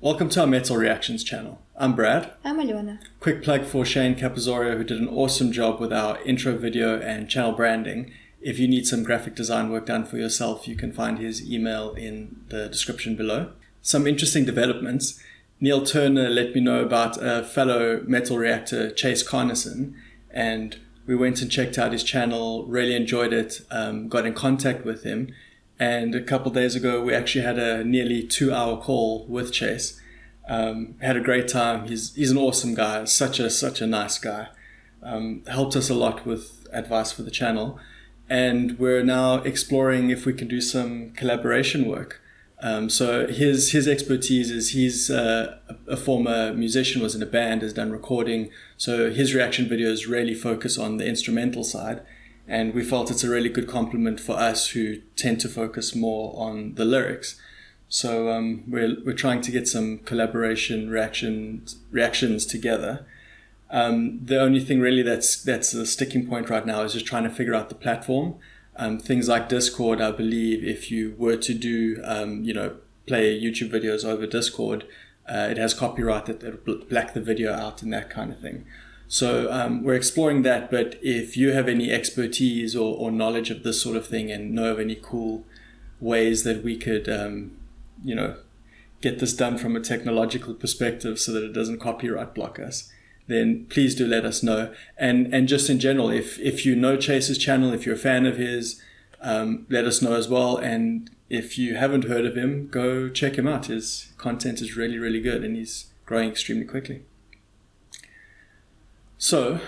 Welcome to our Metal Reactions channel. I'm Brad. I'm Alona. Quick plug for Shayne Capazorio, who did an awesome job with our intro video and channel branding. If you need some graphic design work done for yourself, you can find his email in the description below. Some interesting developments. Neil Turner let me know about a fellow metal reactor, Chase Carnison, and we went and checked out his channel, really enjoyed it, got in contact with him. And a couple of days ago, we actually had a nearly 2-hour call with Chase. Had a great time. He's an awesome guy. Such a nice guy. Helped us a lot with advice for the channel. And we're now exploring if we can do some collaboration work. So his expertise is he's a former musician, was in a band, has done recording. So his reaction videos really focus on the instrumental side. And we felt it's a really good compliment for us who tend to focus more on the lyrics. So we're trying to get some collaboration reactions together. The only thing really that's a sticking point right now is just trying to figure out the platform. Things like Discord, I believe, if you were to do play YouTube videos over Discord, it has copyright that will black the video out and that kind of thing. So we're exploring that, but if you have any expertise or knowledge of this sort of thing and know of any cool ways that we could, get this done from a technological perspective so that it doesn't copyright block us, then please do let us know. And just in general, if you know Chase's channel, if you're a fan of his, let us know as well. And if you haven't heard of him, go check him out. His content is really, really good and he's growing extremely quickly. So,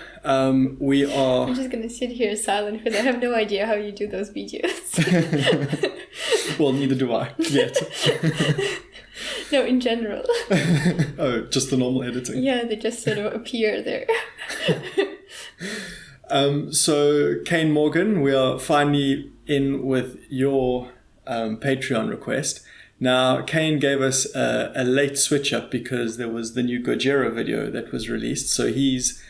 we are... I'm just going to sit here silent because I have no idea how you do those videos. Well, neither do I, yet. No, in general. Oh, just the normal editing. Yeah, they just sort of appear there. So, Kane Morgan, we are finally in with your Patreon request. Now, Kane gave us a late switch up because there was the new Gojira video that was released. So he's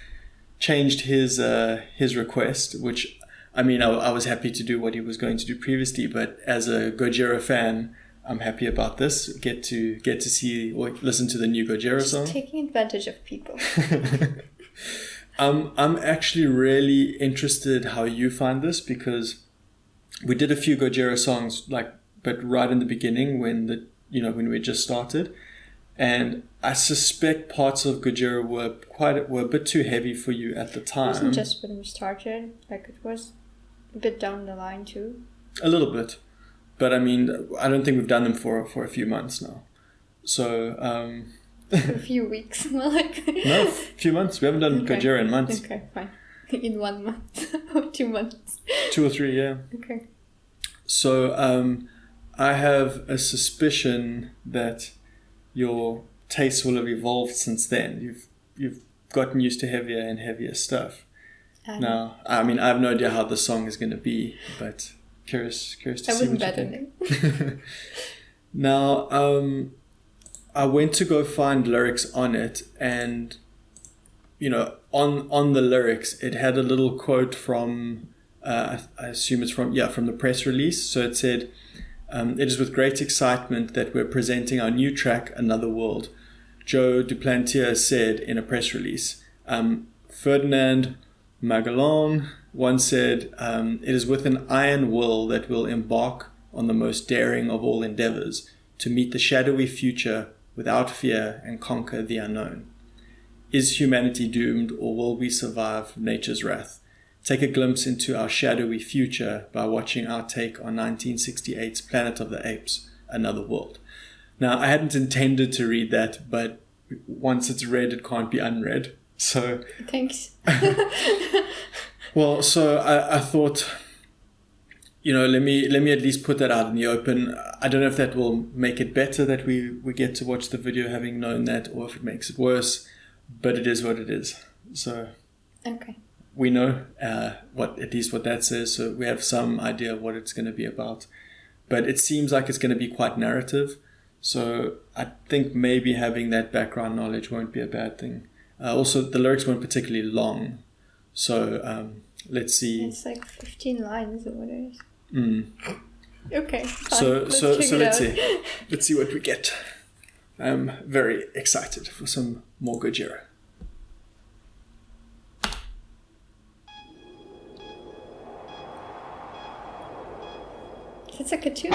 changed his request, which, I mean, I was happy to do what he was going to do previously, but as a Gojira fan, I'm happy about this. Get to see or listen to the new Gojira song. Just taking advantage of people. I'm actually really interested how you find this, because we did a few Gojira songs, but right in the beginning when we just started. And I suspect parts of Gojira were a bit too heavy for you at the time. It wasn't just when we started, it was a bit down the line too. A little bit. But I mean, I don't think we've done them for a few months now. So... For a few weeks. No, a few months. We haven't done Gojira in months. Okay, fine. In 1 month or 2 months. 2 or 3, yeah. Okay. So I have a suspicion that your tastes will have evolved since then. You've gotten used to heavier and heavier stuff. Now, I mean, I have no idea how the song is going to be, but curious to see what you think. Now, I went to go find lyrics on it, and on the lyrics, it had a little quote from I assume it's from the press release. So it said, "It is with great excitement that we're presenting our new track, Another World," Joe Duplantier said in a press release. Ferdinand Magellan once said, "It is with an iron will that we'll embark on the most daring of all endeavors, to meet the shadowy future without fear and conquer the unknown. Is humanity doomed, or will we survive nature's wrath? Take a glimpse into our shadowy future by watching our take on 1968's Planet of the Apes, Another World." Now, I hadn't intended to read that, but once it's read, it can't be unread. So... Thanks. Well, so I thought, let me at least put that out in the open. I don't know if that will make it better that we get to watch the video having known that, or if it makes it worse, but it is what it is. So... Okay. We know at least what that says, so we have some idea of what it's going to be about. But it seems like it's going to be quite narrative, so I think maybe having that background knowledge won't be a bad thing. Also, the lyrics weren't particularly long, so let's see. It's 15 lines or whatever. Mm. Okay, fine. So let's see what we get. I'm very excited for some more Gojira. It's a cartoon.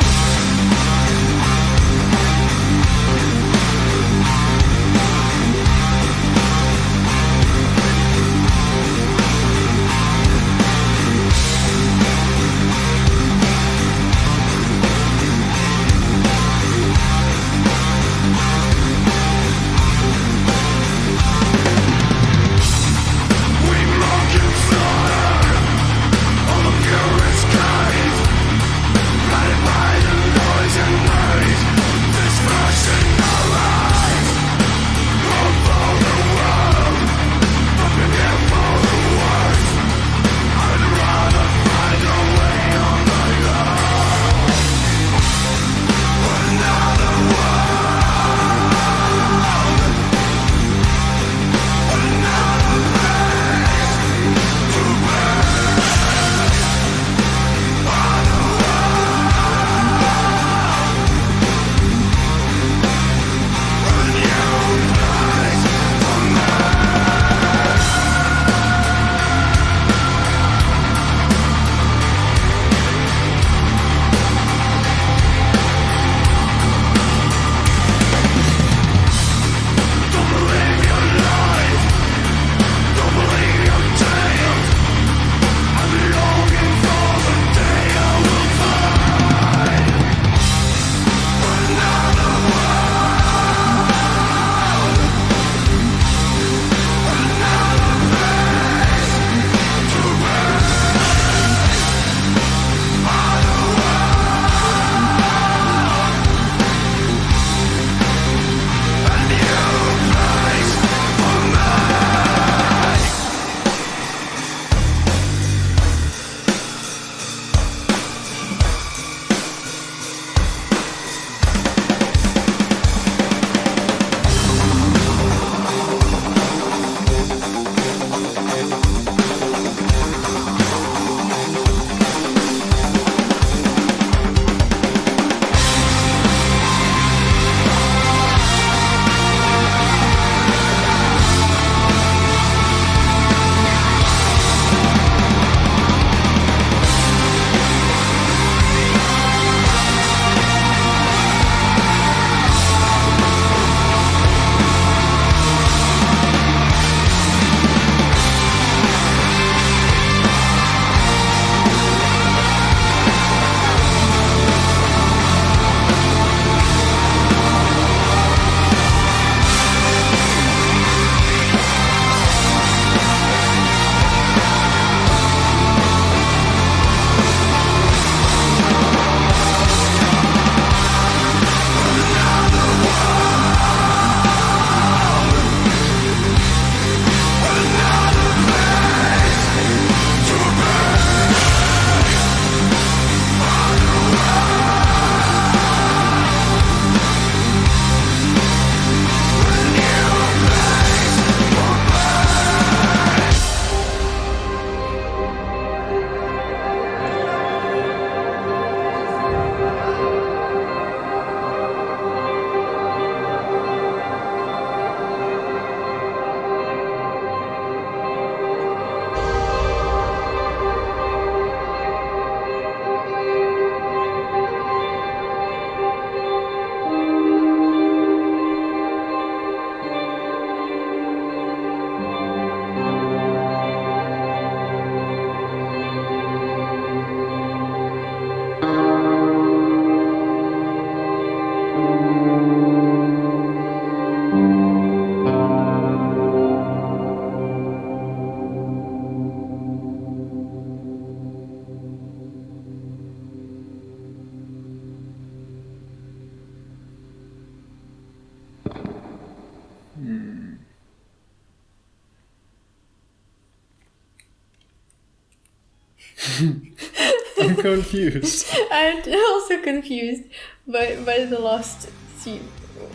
I'm confused. I'm also confused by the last scene.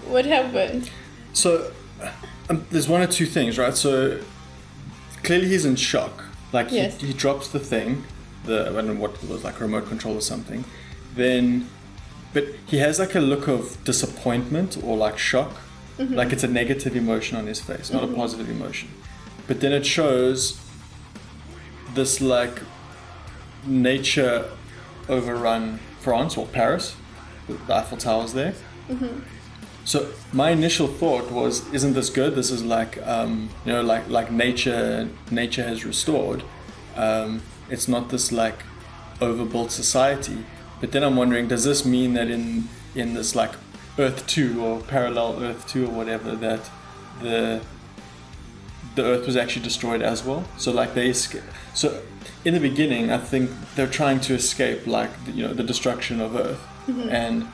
What happened? So, there's one or two things, right? So, clearly he's in shock. Like, Yes. he drops the thing, I don't know what it was, like a remote control or something. Then, but he has like a look of disappointment or like shock. Like it's a negative emotion on his face, not a positive emotion. But then it shows this like nature overrun France or Paris, the Eiffel Tower's there. So my initial thought was, isn't this good? This is like like nature has restored. It's not this like overbuilt society. But then I'm wondering, does this mean that in this like Earth 2 or parallel Earth 2 or whatever, that the Earth was actually destroyed as well? So like so in the beginning, I think they're trying to escape like the destruction of Earth, and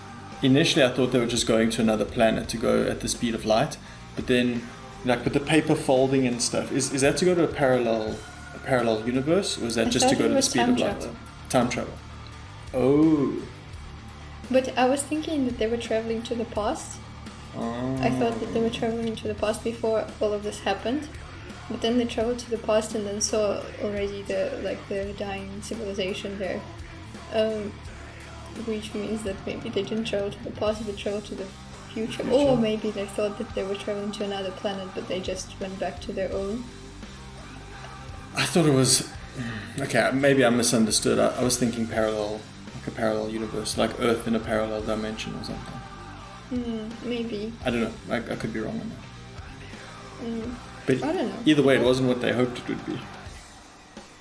initially I thought they were just going to another planet to go at the speed of light, but then like with the paper folding and stuff, is that to go to a parallel universe, or is that just to go to the speed of light? Time travel. Oh. But I was thinking that they were traveling to the past. Oh. I thought that they were traveling to the past before all of this happened. But then they traveled to the past and then saw already the dying civilization there. Which means that maybe they didn't travel to the past, they traveled to the future. Or maybe they thought that they were traveling to another planet, but they just went back to their own. I thought it was... Okay, maybe I misunderstood. I was thinking parallel, like a parallel universe, like Earth in a parallel dimension or something. Maybe. I don't know. I could be wrong on that. But I don't know. Either way, it wasn't what they hoped it would be.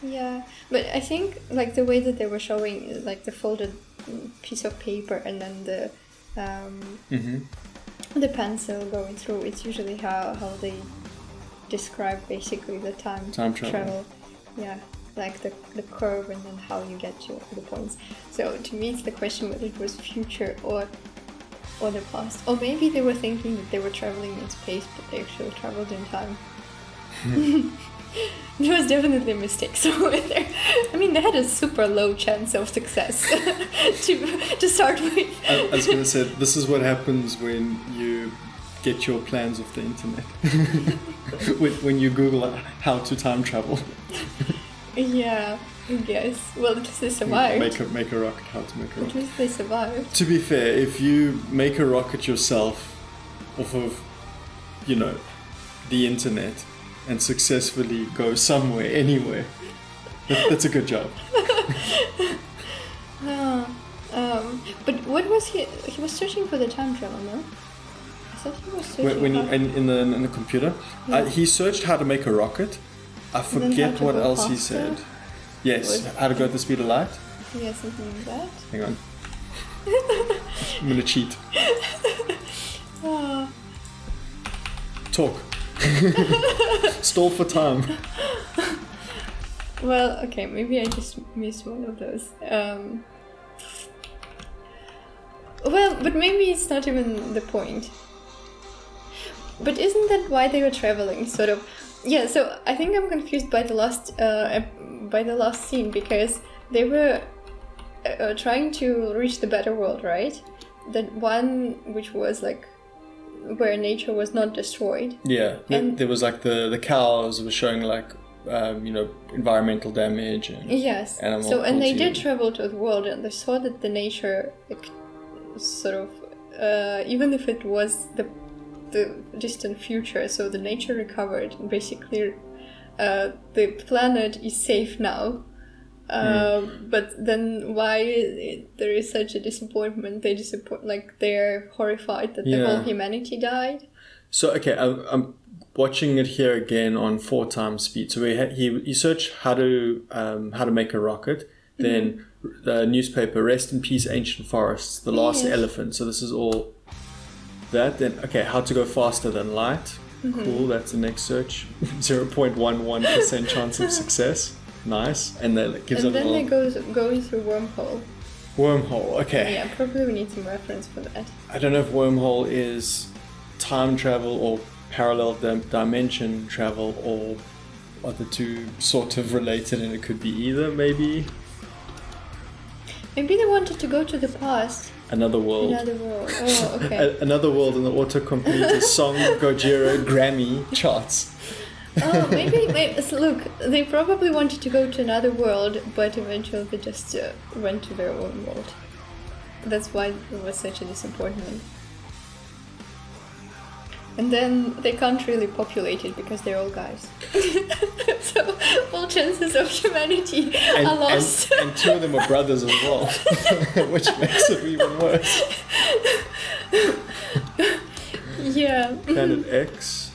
Yeah, but I think like the way that they were showing like the folded piece of paper and then the pencil going through, it's usually how they describe basically the time travel. Yeah, like the curve and then how you get to the points. So to me it's the question whether it was future or the past. Or maybe they were thinking that they were traveling in space but they actually traveled in time. It was definitely a mistake somewhere there. I mean, they had a super low chance of success to start with. I was going to say, this is what happens when you get your plans off the internet. when you Google how to time travel. Yeah, I guess. Well, at least they survived. Make a rocket, how to make a rocket. At least they survived. To be fair, if you make a rocket yourself off of, the internet, and successfully go somewhere, anywhere, that's a good job. But what was he was searching for the time travel, no? I thought he was searching in the computer. Yeah. He searched how to make a rocket. I forget what else he said. Yes, how to go at the speed of light. Yeah, something like that. Hang on. I'm gonna cheat. Talk. Stall for time. Well, okay, maybe I just missed one of those. Well, but maybe it's not even the point. But isn't that why they were traveling? Sort of. Yeah. So I think I'm confused by the last scene, because they were trying to reach the better world, right? That one which was like where nature was not destroyed. Yeah, and there was like the cows were showing like environmental damage and yes. Animal so and they cruelty. did travel to the world and they saw that the nature sort of even if it was the distant future, so the nature recovered and basically the planet is safe now. But then why there is such a disappointment? They're horrified that the whole humanity died. So okay, I'm watching it here again on 4 times speed. So he searched how to make a rocket. Then the newspaper, rest in peace, ancient forests, the last elephant. So this is all that. Then okay, how to go faster than light. Cool, that's the next search. 0.11% chance of success. Nice, and then it gives and then they going through wormhole. Wormhole, okay. Yeah, probably we need some reference for that. I don't know if wormhole is time travel or parallel dimension travel, or are the two sort of related, and it could be either, maybe. Maybe they wanted to go to the past. Another world. Oh, okay. Another world in the autocomplete song Gojira Grammy charts. Oh, maybe so look, they probably wanted to go to another world, but eventually they just went to their own world. that's why it was such a disappointment. And then they can't really populate it because they're all guys. So all chances of humanity are lost. And two of them are brothers as well, which makes it even worse. Yeah. Planet X.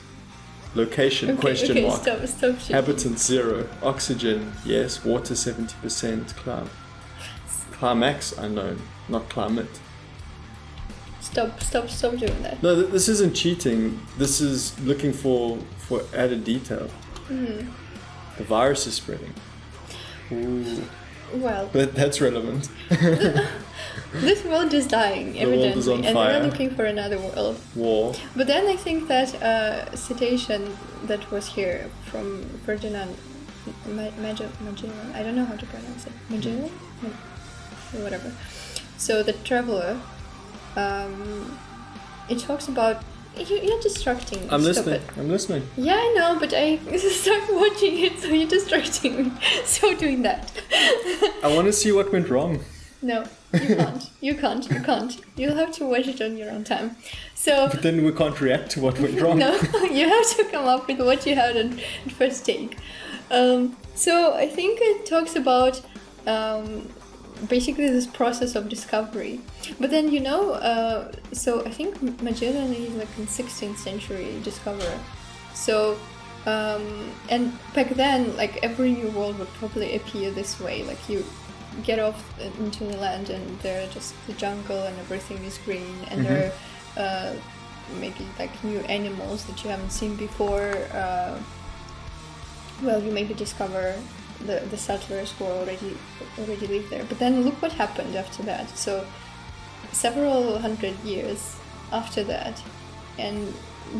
Location, question mark. Stop shooting. Habitants 0. Oxygen, yes. Water 70%. Climax, unknown. Not climate. Stop doing that. No, this isn't cheating. This is looking for added detail. Mm. The virus is spreading. Ooh. Well, that's relevant. This world is dying, evidently, world is on and fire. they're looking for another world. War. But then I think that citation that was here from Ferdinand Magellan, I don't know how to pronounce it. Magellan? Whatever. So the traveler, it talks about you're distracting. I'm listening. Yeah, I know, but I start watching it, so you're distracting me. So doing that. I want to see what went wrong. No, you can't. You'll have to watch it on your own time. So. But then we can't react to what went wrong. No, you have to come up with what you had on first take. So I think it talks about basically this process of discovery. But then, so I think Magellan is like in 16th century discoverer. So, and back then, like every new world would probably appear this way. Like you get off into the land and there are just the jungle and everything is green and there are maybe like new animals that you haven't seen before. Well, you maybe discover the settlers who already live there. But then look what happened after that. So several hundred years after that, and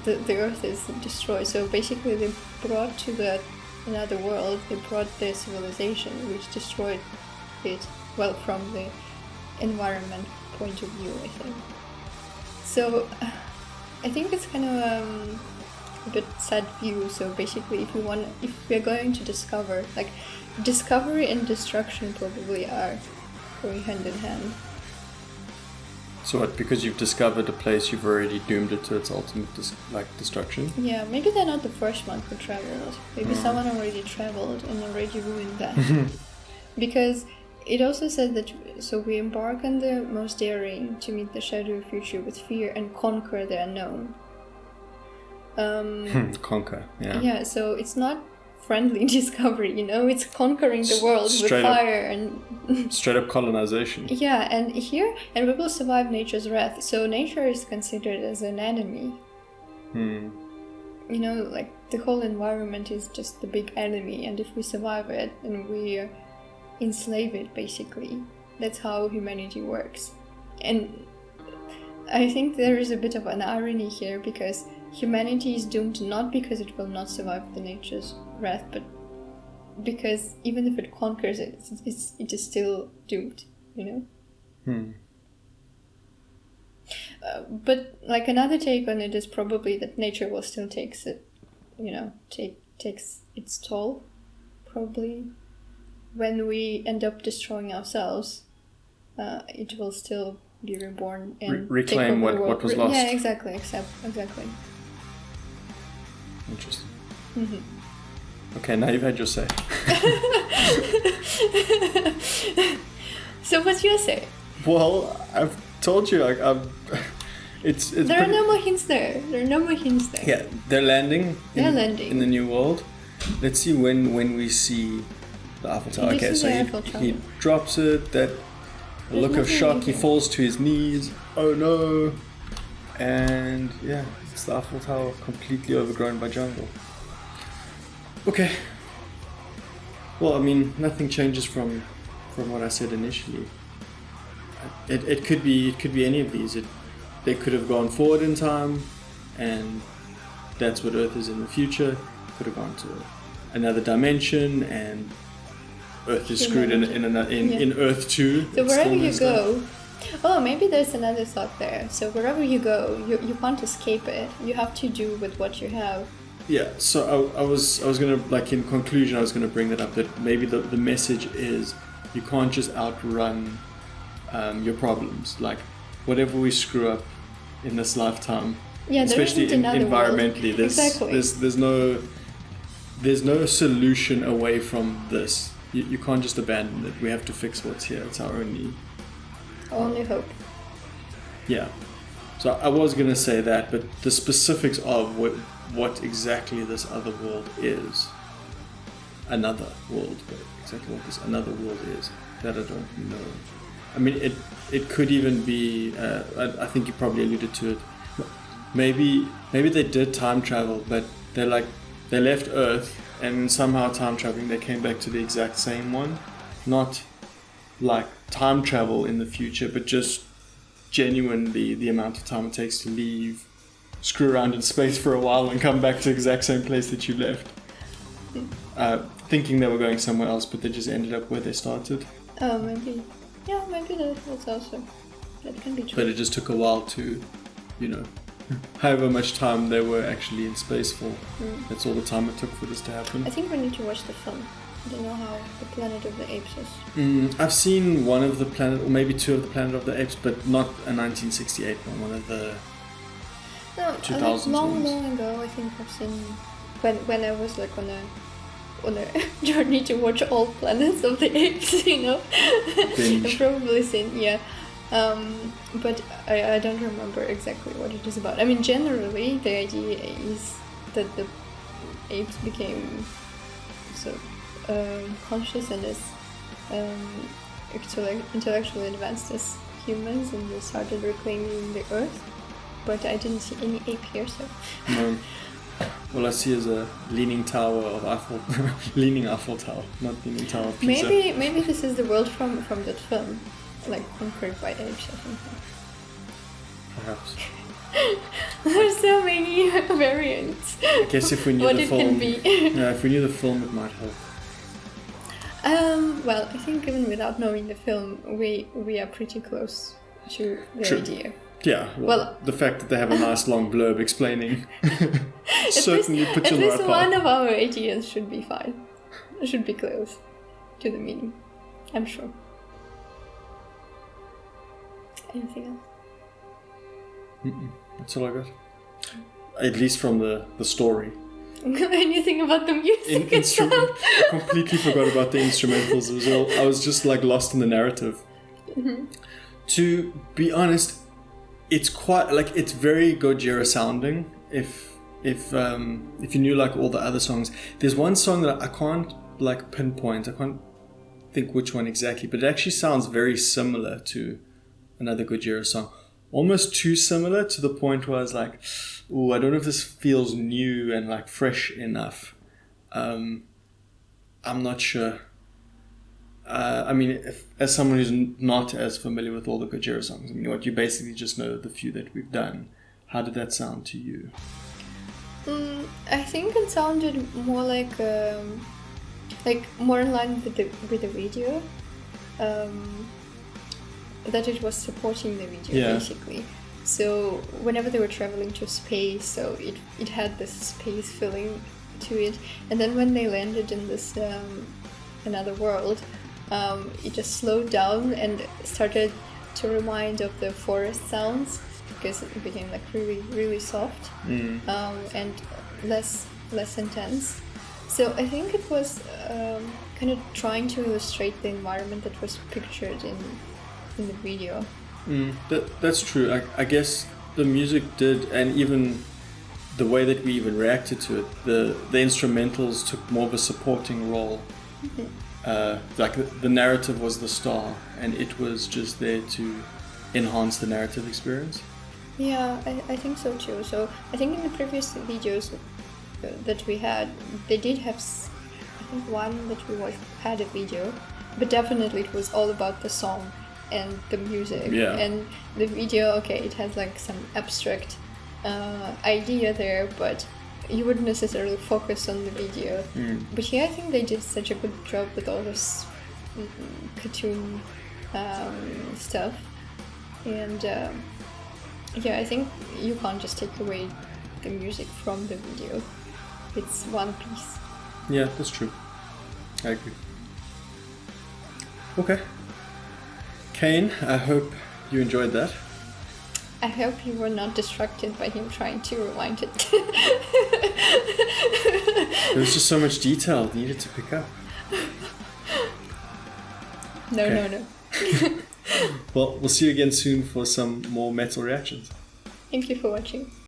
the earth is destroyed. So basically they brought to another world, they brought their civilization, which destroyed it, well, from the environment point of view, I think. So I think it's kind of a bit sad view. So basically if we're going to discover, like discovery and destruction probably are going hand in hand. So what, because you've discovered a place, you've already doomed it to its ultimate destruction? Yeah, maybe they're not the first one who traveled. Maybe someone already traveled and already ruined that. Because it also said that, so we embark on the most daring to meet the shadowy future with fear and conquer the unknown. Conquer, yeah. Yeah, so it's not friendly discovery, it's conquering the world with fire and straight up colonization. Yeah, and we will survive nature's wrath. So nature is considered as an enemy. Like the whole environment is just the big enemy, and if we survive it, then we enslave it, basically. That's how humanity works. And I think there is a bit of an irony here, because humanity is doomed not because it will not survive the nature's wrath, but because even if it conquers it, it is still doomed, But like another take on it is probably that nature will still takes its toll, probably. When we end up destroying ourselves, it will still be reborn and reclaim what was lost. Yeah, exactly. Exactly. Interesting. Okay, now you've had your say. So what's your say? Well, I've told you. It's there are no more hints there. Yeah, they're landing. In the new world. Let's see when we see the Eiffel Tower. Okay, so he drops it. That look of shock. He falls to his knees. Oh no! And yeah, it's the Eiffel Tower, completely overgrown by jungle. Okay. Well, I mean, nothing changes from what I said initially. It could be any of these. They could have gone forward in time, and that's what Earth is in the future. Could have gone to another dimension, and Earth is screwed in Earth 2. So wherever you go, maybe there's another thought there. So wherever you go, you can't escape it. You have to do with what you have. Yeah. So I was gonna, like, in conclusion, I was gonna bring that up, that maybe the message is you can't just outrun your problems. Like whatever we screw up in this lifetime, Yeah, there especially isn't another environmentally, world. Exactly. there's no solution away from this. You can't just abandon it. We have to fix what's here. It's our only hope. Yeah. So I was gonna say that, but the specifics of what exactly this other world is, another world, but exactly what this another world is, that I don't know. I mean, it could even be. I think you probably alluded to it. Maybe they did time travel, but they left Earth and somehow time traveling they came back to the exact same one, not like time travel in the future, but just genuinely the amount of time it takes to leave, screw around in space for a while and come back to the exact same place that you left. Thinking they were going somewhere else, but they just ended up where they started. Oh, maybe. Yeah, maybe that's also... That can be true. But it just took a while to, however much time they were actually in space for. That's all the time it took for this to happen. I think we need to watch the film. I don't know how the Planet of the Apes is. I've seen one of the Planet, or maybe two of the Planet of the Apes, but not a 1968 one of the 2000s long ones. ago, I think I've seen when I was like on a journey to watch all Planets of the Apes, Binge. I've probably seen, yeah. But I don't remember exactly what it is about. I mean, generally, the idea is that the apes became so conscious and as intellectually advanced as humans, and they started reclaiming the Earth. But I didn't see any ape here, so... No. All I see is a leaning tower of Eiffel, leaning Eiffel Tower, not leaning tower of Pisa. Maybe this is the world from that film, like conquered by apes or something. Perhaps. There's so many variants. I guess if we knew what the it film, can be. If we knew the film, it might help. Well, I think even without knowing the film, we are pretty close to the True. idea. Yeah, well, the fact that they have a nice long blurb explaining certainly puts you on the right At least path. one of our ideas should be fine. It should be close to the meaning, I'm sure. Anything else? That's all I got. At least from the story. Anything about the music itself? I completely forgot about the instrumentals. I was just like lost in the narrative. Mm-hmm. To be honest, it's quite like it's very Gojira sounding. If you knew like all the other songs, there's one song that I can't like pinpoint. I can't think which one exactly, but it actually sounds very similar to another Gojira song. Almost too similar to the point where I was like, "Ooh, I don't know if this feels new and like fresh enough." I'm not sure. I mean, as someone who's not as familiar with all the Gojira songs, I mean, you basically just know the few that we've done. How did that sound to you? I think it sounded more like more in line with the video. That it was supporting the video, basically. So whenever they were traveling to space, so it had this space feeling to it, and then when they landed in this another world, it just slowed down and started to remind of the forest sounds, because it became like really, really soft and less intense. So I think it was kind of trying to illustrate the environment that was pictured in the video. That's true. I guess the music did, and even the way that we even reacted to it, the instrumentals took more of a supporting role. Like the narrative was the star, and it was just there to enhance the narrative experience. Yeah, I think so too. So I think in the previous videos that we had, they did have, I think one that we watched had a video, but definitely it was all about the song and the music. Yeah. And the video, okay, it has like some abstract idea there, but you wouldn't necessarily focus on the video. But here I think they did such a good job with all this cartoon stuff. And I think you can't just take away the music from the video. It's one piece. Yeah, that's true. I agree. Okay. Kane, I hope you enjoyed that. I hope you were not distracted by him trying to rewind it. There was just so much detail needed to pick up. No. Well, we'll see you again soon for some more metal reactions. Thank you for watching.